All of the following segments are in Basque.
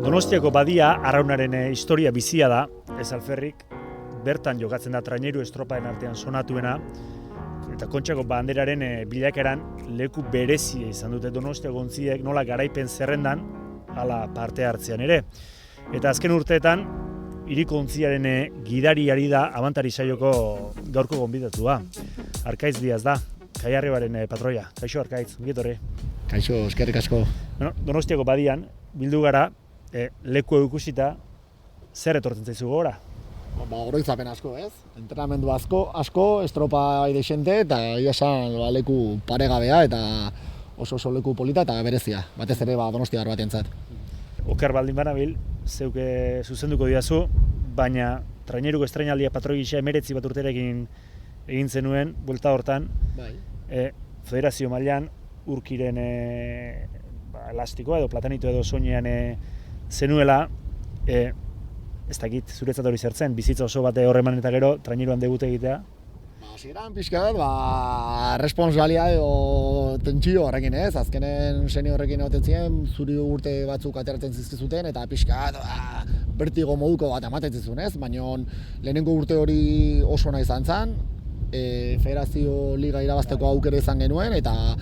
Donostiako badia arraunaren historia bizia da, ez alferrik, bertan jokatzen da traineru estropaen artean sonatuena, eta Kontxako banderaren bilakaeran leku berezia izan dute Donostiako ontziek nola garaipen zerrendan, hala parte hartzean ere. Eta azken urteetan, hiriko ontziaren gidariari da Abantari saioko gaurko gonbidatua. Arkaitz Diaz da, Kaiarribaren patroia. Kaixo Arkaitz, ongi etorri. Kaixo, eskerrik asko. Bueno, Donostiako badian, bildu gara, leku ikusita, zer etortzen zaizu gogora? Oroitzapen asko, ez? Entrenamendu asko, estropa desente eta esan leku paregabea eta oso leku polita eta berezia, batez ere Donostiar batentzat. Oker baldin banabil, zeuke zuzenduko didazu, baina traineruko estrainaldia patroi gisa 19 bat urterekin egin zenuen, buelta hortan, Bai. Federazio mailan urkiren elastikoa edo platanito edo soinean zenuela, ez dakit, zuretzat hori zertzen, bizitza oso bate horreman eta gero, traineruan debute egitea? Hasieran pixka bat, responsalia edo tentsio horrekin, ez? Azkenen seniorrekin egoten ziren, zuri urte batzuk ateratzen zizkizuten, eta pixka bat, bertigo moduko bat ematen zizun, ez? Baina lehenengo urte hori oso nahi izan zen, Federazio Liga irabazteko aukera izan genuen, eta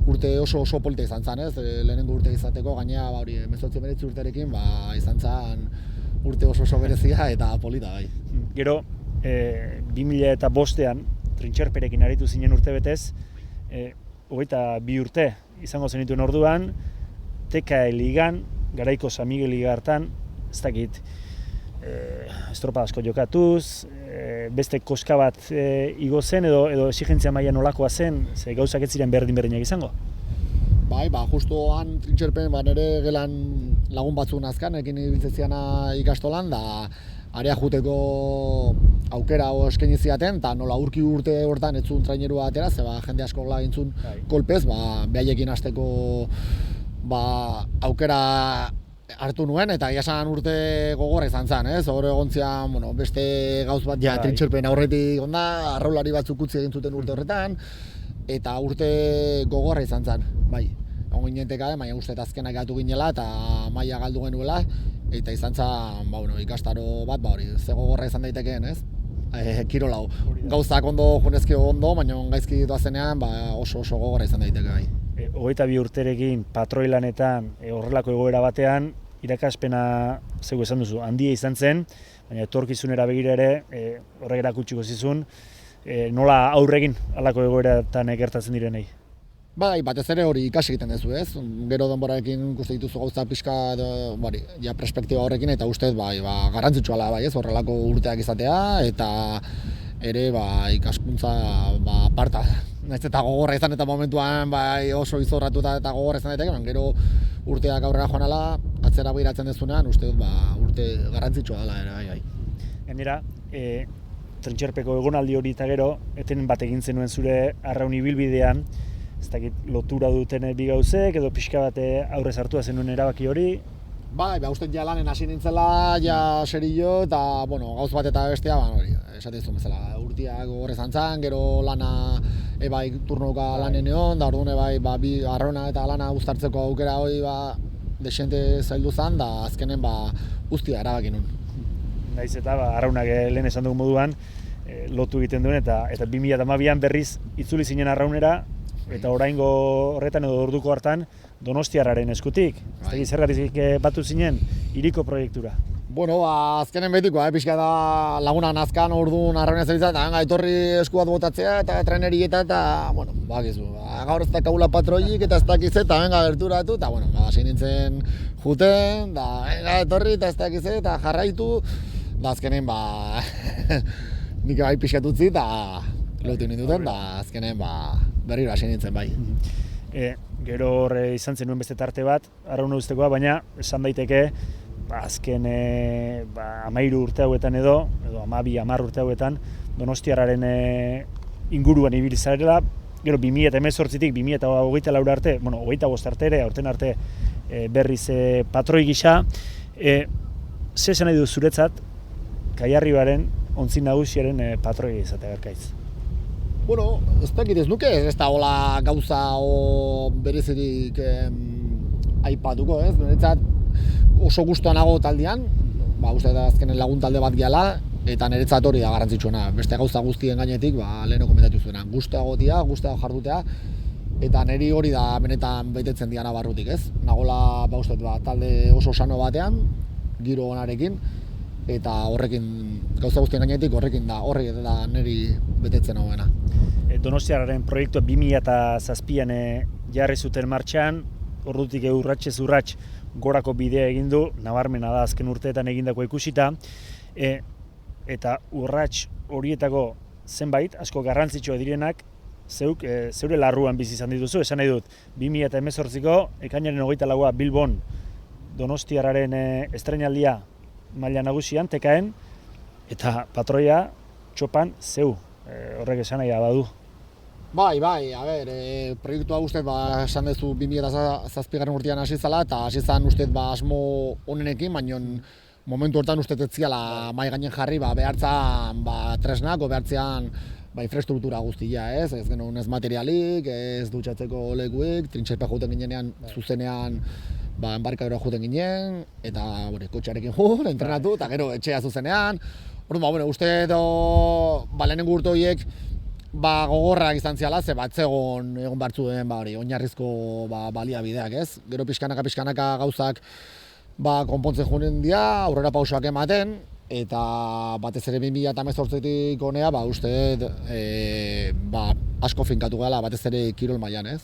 urte oso polita izan zen, ez? Lehenengo urte izateko, gainea, 19 urterekin, izan zen urte oso berezia eta polita, bai. Gero, 2005ean, Trintxerperekin aritu zinen urte betez, 22 urte izango zenituen orduan, TKE Ligan, garaiko San Miguel Liga hartan, ez dakit, estropa asko jokatuz, beste koska bat igo zen edo exigentzia maila nolakoa zen, ze gauzak ez ziren berdin-berdinak izango? Bai, justo han Trintxerpen nire gelan lagun batzuk nazkan, ekin ibiltzen ziana ikastolan, da area juteko aukera eskaini ziaten, eta nola urki urte hortan ez zuen trainerua atera, ze jende asko lagintzun kolpez, behaiekin hasteko aukera hartu nuen, eta esan urte gogorra izan zen, ez? Hor egon zian, beste gauz bat, Trintxerpen aurretik onda, arraulari batzuk utzi egin zuten urte horretan, eta urte gogorra izan zen, bai. Egon ginenteka, baina uste azkenak gatu ginela eta maila galdu genuela, eta izan zen ikastaro bat, ze gogorra izan daitekeen, ez? Kirol hau. Gauzak ondo jonezkio ondo, baina gaizki doazenean oso gogorra izan daiteke, bai. 22 urterekin patroi lanetan horrelako egoera batean, irakaspena zeu esan duzu, handia izan zen, baina etorkizunera begira ere horrek erakutsiko zizun, nola aurregin halako egoeratan gertatzen direnei? Bai, batez ere hori ikasi egiten duzu, ez? Gero denborarekin ikuste dituzu gauza pixka, perspektiba horrekin, eta ustez, garrantzitsua da, ez? Horrelako urteak izatea, eta ere, ikaskuntza, parta. Naiz eta gogorra izan eta momentuan, oso izorratuta eta gogorra izan daiteke, gero urteak aurrera joan ala, atzera behiratzen dezunean, ustez, urte garrantzitsua dela ere, bai. Gainera, Trintxerpeko egonaldi hori eta gero, eten bat egin zenuen zure arraun ibilbidean, ez dakit lotura duten bi gauzek, edo pixka bat aurrez hartua zenuen erabaki hori? Bai, uste lanen hasi nintzela, serio, eta, gauz bat eta bestea, esaten zuen bezala, urteak gogorra izan zen, gero lana, turnoka lanen egon, da orduan, bi arrauna eta lana uztartzeko aukera hori, desente zaildu zen, da azkenen, guztia erabaki nun. Naiz eta, arraunak lehen esan dugu moduan, lotu egiten duen, eta 2012an berriz itzuli zinen arraunera, eta oraingo horretan edo orduko hartan Donostiarraren eskutik. Ez dakit zergatik batu zinen hiriko proiektura. Azkenen betikoa, pixka da lagunak nazkan orduan arraunea zebitzat, eta etorri esku bat botatzea eta trenerieta eta, bakizu, gaur ez dakagula patroiik eta ez dakiz eta gerturatu, eta, hasi nintzen juten, etorri eta ez dakiz eta jarraitu, da azkenen, nik pixkat utzi eta lotu ninduten, da azkenen, berriro hasi nintzen, bai. Gero horre izan zenuen beste tarte bat, arrauna usteko, baina esan daiteke azken 13 urte hauetan edo 12-10 urte hauetan Donostiarraren inguruan ibili zarela, gero 2018tik 2024 arte, 25 arte ere, aurten arte berriz patroi gisa. Ze esan nahi du zuretzat Kaiarribaren ontzi nagusiaren patroi izatea Arkaitz? Ez dakit ez nuke, ez da hola gauza berezirik aipatuko, ez? Niretzat oso gustuan nago taldean, uste da azkenen lagun talde bat gehala, eta niretzat hori da garrantzitsuena. Beste gauza guztien gainetik, leheno komentatu zuena, gustago jardutea, eta niri hori da benetan betetzen diana barrutik, ez? Nagola, talde oso sano batean, giro onarekin, eta horrekin, gauza guztien gainetik horrekin da, da niri betetzen hauena. Donostiarraren proiektua 2007an jarri zuten martxan, ordutik urratsez urrats gorako bidea egin du, nabarmena da azken urteetan egindako ikusita, eta urrats horietako zenbait, asko garrantzitsua direnak, zeure larruan bizi izan dituzu, esan nahi dut, 2018ko ekainaren 24a Bilbon Donostiarraren estreinaldia maila nagusian, TKN, eta patroia txopan zeu, horrek esan nahi badu. Bai, proiektua ustez, esan duzu 2007 urtean hasi zala, eta hasi zan ustez asmo honenekin, baina momentu hortan ustez ez ziala mahai gainen jarri, behartzan tresnak, behartzean infrastruktura guztia, ez genuen ez materialik, ez dutxatzeko lekuik, trintxerpe jouten ginenean, zuzenean enbarkadora jouten ginen, eta kotxearekin entrenatu, eta gero etxea zuzenean. Orduan, uste lehenengo urte horiek gogorrak izan ziala, ze batzegon egon bartzuen oinarrizko baliabideak, ez? Gero pixkanaka gauzak konpontzen joanen dira, aurrera pausoak ematen, eta batez ere 2018tik honea, uste asko finkatu gala, batez ere kirol mailan, ez?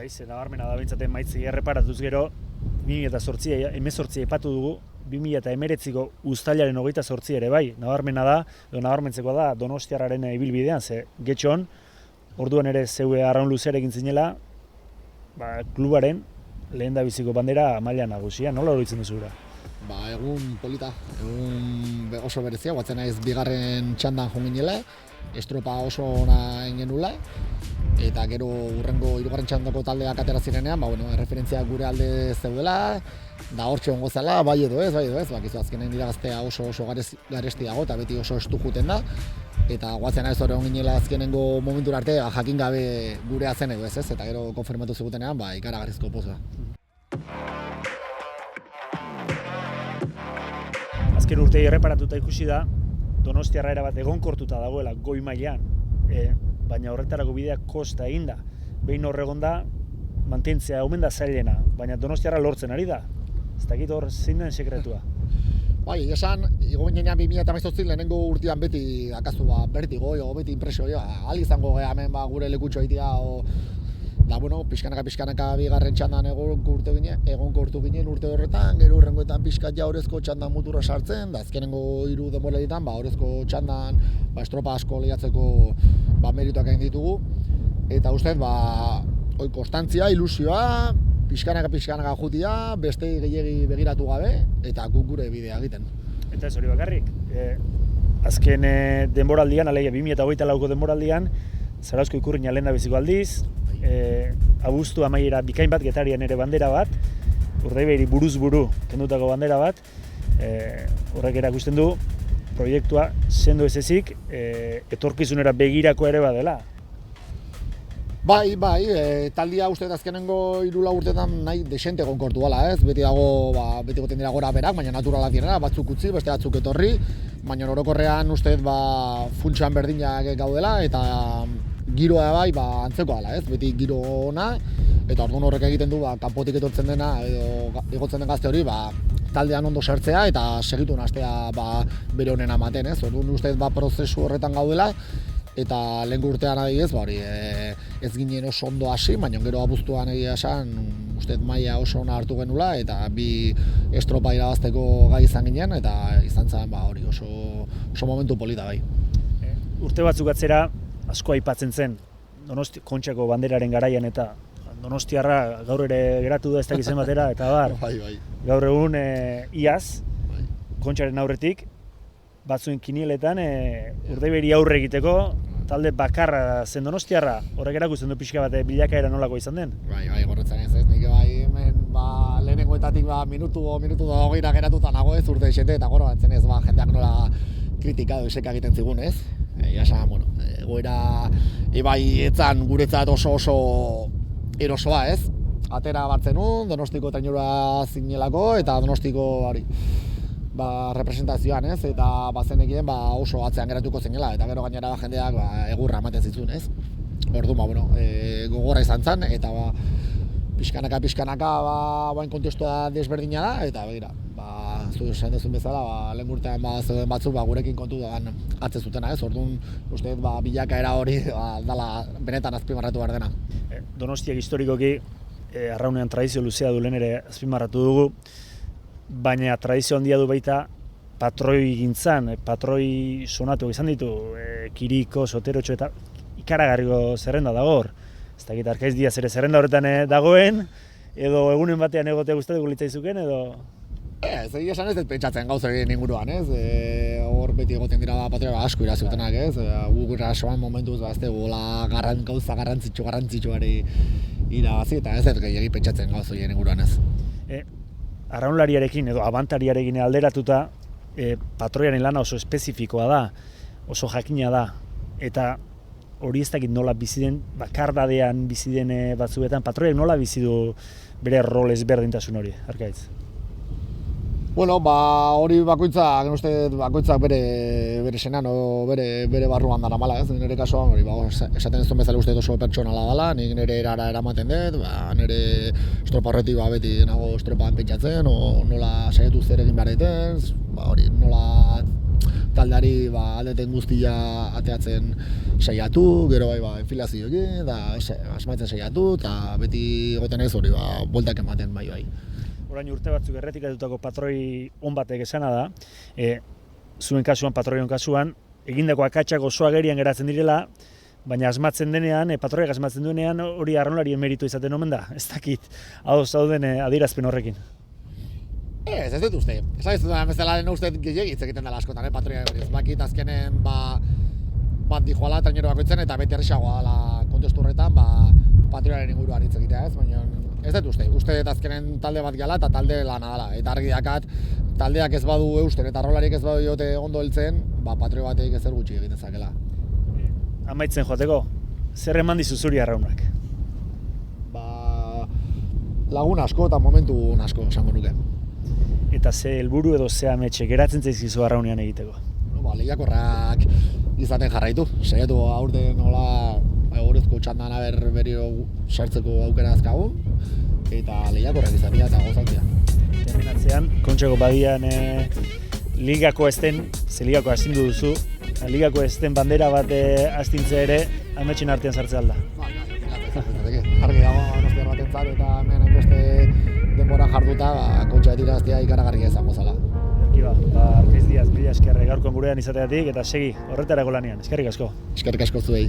Ze nabarmena da bentsaten maitzei erreparatuz gero, 2018 aipatu dugu, 2019ko uztailaren 28 ere bai, nabarmena da, edo nabarmentzeko da Donostiarraren ibilbidean, ze getxon, orduan ere zeue arraun luzera egin zinela, klubaren lehendabiziko bandera maila nagusia, nola horitzen duzu gura? Egun polita, egun oso berezia, guatzen naiz bigarren txandan joan ginela, estropa oso ona genula, eta gero urrengo hirugarren txandako taldeak atera zirenean, referentziak gure alde zeudela, da hortxe ongo zela, bai edo ez, bakizu azkenen dira gaztea oso garesti dago, eta beti oso estu juten da, eta guatzen naiz hori onginela azkenengo momentura arte, jakin gabe gurea zen edo ez, eta gero konfirmatu zigutenean, ikaragarrizko poza. Azken urtei erreparatuta ikusi da, Donostiarra erabat egonkortuta dagoela goi mailan, baina horretarako bideak kosta egin da. Behin horregon da, mantentzea omen da zailena, baina Donostiarra lortzen ari da. Ez dakit hor zein den sekretua. Esan, igo ginean 2018 lehenengo urtean beti dakazu bertigo, beti impresioa, ahal izango geha hemen gure lekutxo egitea, pixkanaka bigarren txandan egonkortu ginen urte horretan, gero urrengoetan pixkat jaurezko txandan muturra sartzen, da azkenengo 3 denboraletan horrezko txandan estropa asko lehiatzeko merituak egin ditugu, eta ustez konstantzia, ilusioa, pixkanaka jutia, beste gehiegi begiratu gabe, eta guk gure bidea egiten. Eta ez hori bakarrik, azken denboraldian, alegia 2024ko denboraldian, Zarauzko Ikurrina lehendabiziko aldiz, abuztu amaiera bikain bat Getarian ere bandera bat, Urdaibairi buruz buru kendutako bandera bat, horrek erakusten du proiektua sendo ez ezik, etorkizunera begirako ere badela. Bai, taldia uste azkenengo 3 urteetan nahi desente egonkortu gala, ez? Beti goten dira gora berak, baina naturalak direna, batzuk utzi, beste batzuk etorri, baina orokorrean uste funtsan berdinak gaudela, eta giroa antzeko gala, ez? Beti giro ona, eta orduan horrek egiten du, kanpotik etortzen dena, edo egotzen den gazte hori, taldean ondo sartzea, eta segitu nastea bere honena ematen, ez? Orduan uste prozesu horretan gaudela, eta lehen urtean adibidez, ez ginen oso ondo hasi, baina gero abuztuan egia esan, uste maila oso ona hartu genula, eta 2 estropa irabazteko gai izan ginen, eta izan zen oso momentu polita bai. Urte batzuk atzera asko aipatzen zen, Kontxako banderaren garaian, eta Donostiarra gaur ere geratu da ez dakizen batera, eta gaur egun iaz, Kontxaren aurretik, batzuen kinieletan Urdaibairi aurre egiteko talde bakarra zen Donostiarra, horrek erakusten du pixka bat bilakaera nolako izan den? Bai, gorrotzen ez, nik hemen lehenengoetatik minutu da hogeira geratuta nago ez urte esete, eta gorrotzen ez jendeak nola kritika edo eseka egiten zigun ez. Egoera etzan guretzat oso erosoa ez, atera bartzen nun, Donostiko trainera zinelako, eta Donostiko hori, representazioan, ez? Eta bazenekien oso atzean geratuko zinela, eta gero gainera jendeak egurra ematen zitzun, ez? Orduan, gogorra izan zen, eta pixkanaka, bain kontestua desberdina da, eta begira, zu esan dezun bezala, lehen urtean zeuden batzuk gurekin kontu hartzen zutena, ez? Orduan, uste bilakaera hori dala benetan azpimarratu behar dena. Donostiak historikoki Arraunean tradizio luzea du lehen ere azpimarratu dugu, baina tradizio handia du baita patroi gintzan, patroi sonatu izan ditu, Kiriko, Soterotxo eta ikaragarriko zerrenda dago hor. Ez dakit Arkaiz Diaz ere zerrenda horretan dagoen, edo egunen batean egotea gustatuko litzaizuken, edo... Ez esan ez pentsatzen gauza egin inguruan, ez? Hor beti egoten dira patroia asko irazutenak, ez? Guk erasoan momentuz ez gola gauza garrantzitsuari irabazi, eta ez gehiagi pentsatzen gauza egin inguruan, ez? Arraunlariarekin edo abantariarekin alderatuta, patroiaren lana oso espezifikoa da, oso jakina da, eta hori ez dakit nola bizi den, bakardadean bizi den batzuetan, patroiak nola bizi du bere rol ezberdintasun hori, Arkaitz? Bueno, hori bakoitzak bere senan, bere barruan dara mala, ez? Nire kasuan, hori, esaten ez duen bezala uste oso pertsonala dela, nik nire erara eramaten dut, nire estropa horretik beti nago estropan pentsatzen, nola saiatu zer egin behar deten, hori, nola taldeari aldeten guztia ateatzen saiatu, gero enfilazioekin, asmatzen saiatu, eta beti egoten ez hori, bueltak ematen bai. Orain urte batzuk erretikatutako patroi on batek esana da, zuen kasuan, patroion kasuan, egindako akatsak oso agerian geratzen direla, baina asmatzen denean, patroiak asmatzen duenean, hori arraunlarien meritu izaten omen da, ez dakit, ados zauden adierazpen horrekin. Ez dut uste, esan ez dut bezala uste gehiagitz egiten dela askotan, patroia hori, ez bakit azkenen bat dijoala trainero bakoitzen, eta beti errexagoa dela kontestu horretan, patroiaren inguruan hitz egitea, ez, baina ez dut uste azkenen talde bat gala eta talde lana dela, eta argi dakat taldeak ez badu eusten eta rolariek ez badu jote ondo heltzen, patrio batek ezer gutxi egiten zakela. Amaitzen joateko, zer eman dizu zuri Arraunak? Lagun asko eta momentu asko esango nuke. Eta ze helburu edo ze ametxe geratzen zaizkizu Arraunean egiteko? Lehiakorrak izaten jarraitu, saiatu aurten nola eguruzko txandan berriro sartzeko aukera azkagun, eta lehiakorrak izatea eta gozatzea. Terminatzean, Kontxako Badian ligako ezten, ze ligako astindu duzu, ligako ezten bandera bat astintzea ere ametxen artean sartzea alda. Argi dago Donostiar batentzat eta hemen hainbeste denbora jarduta, Kontxatik iraztea ikaragarria izango zela. Arkaiz Diaz, mila esker gaurkoan gurean izateagatik eta segi horretarako lanean. Eskerrik asko. Eskerrik asko zuei.